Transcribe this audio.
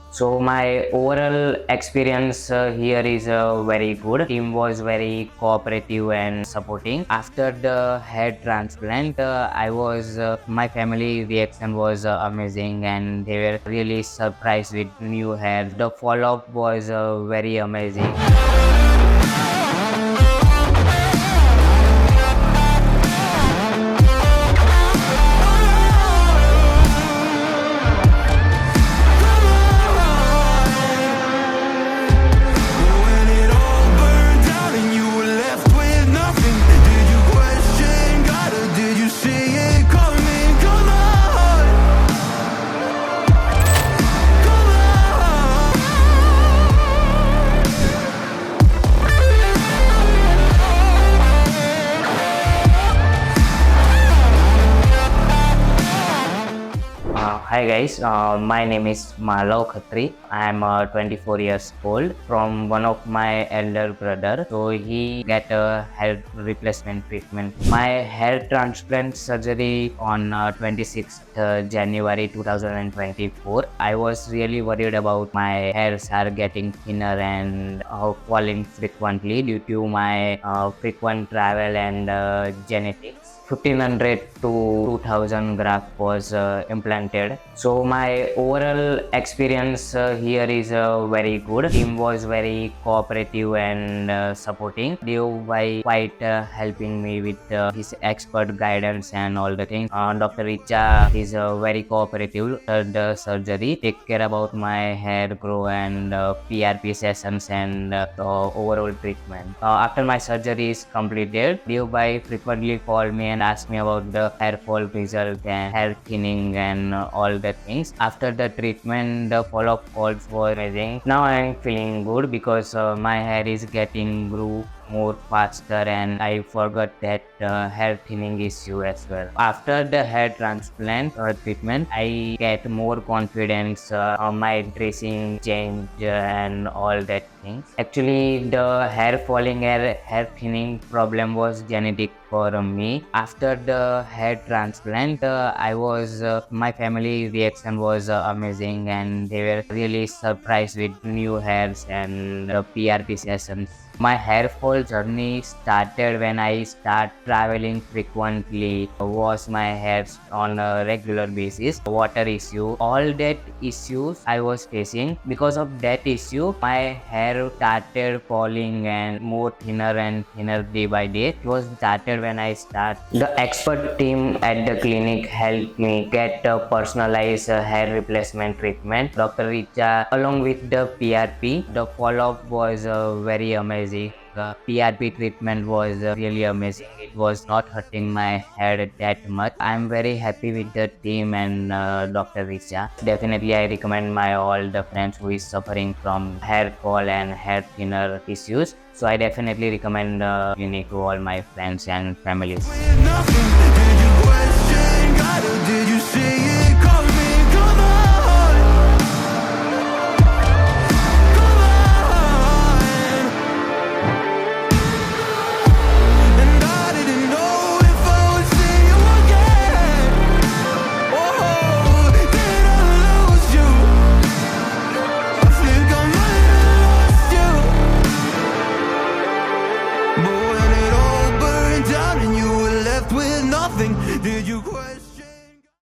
So my overall experience here is very good. Team was very cooperative and supporting. After the hair transplant, my family reaction was amazing, and they were really surprised with new hair. The follow up was very amazing. When it all burned down and you were left with nothing, did you question God or did you see it coming? Come on, come on. Hi guys, my name is Malav Khatri. I am 24 years old from one of my elder brother. So he get a hair replacement treatment. My hair transplant surgery on 26th January 2024. I was really worried about my hairs are getting thinner and falling frequently due to my frequent travel and genetics. 1500 to 2000 graft was implanted. So my overall experience here is very good. Team was very cooperative and supporting. Dev by quite helping me with his expert guidance and all the things. Dr. Richa is very cooperative. The surgery take care about my hair grow and PRP sessions and overall treatment. After my surgery is completed, Dev by frequently called me and asked me about the hair fall result and hair thinning and all the things. After the treatment, the follow-up calls were amazing. Now I am feeling good because my hair is getting grew more faster and I forgot that hair thinning issue as well. After the hair transplant treatment, I get more confidence. My dressing change and all that things. Actually, the hair falling hair thinning problem was genetic for me. After the hair transplant, my family reaction was amazing, and they were really surprised with new hairs and the PRP sessions. My hair fall journey started when I start traveling frequently, wash my hair on a regular basis, water issue, all that issues I was facing. Because of that issue, my hair started falling and more thinner and thinner day by day. It was started when I start. The expert team at the clinic helped me get a personalized hair replacement treatment. Dr. Richa along with the PRP, the follow-up was very amazing. The PRP treatment was really amazing. It was not hurting my head that much. I'm very happy with the team and Dr. Richa. Definitely, I recommend my all the friends who is suffering from hair fall and hair thinner issues. So I definitely recommend clinic to all my friends and families. With nothing, did you question God or did you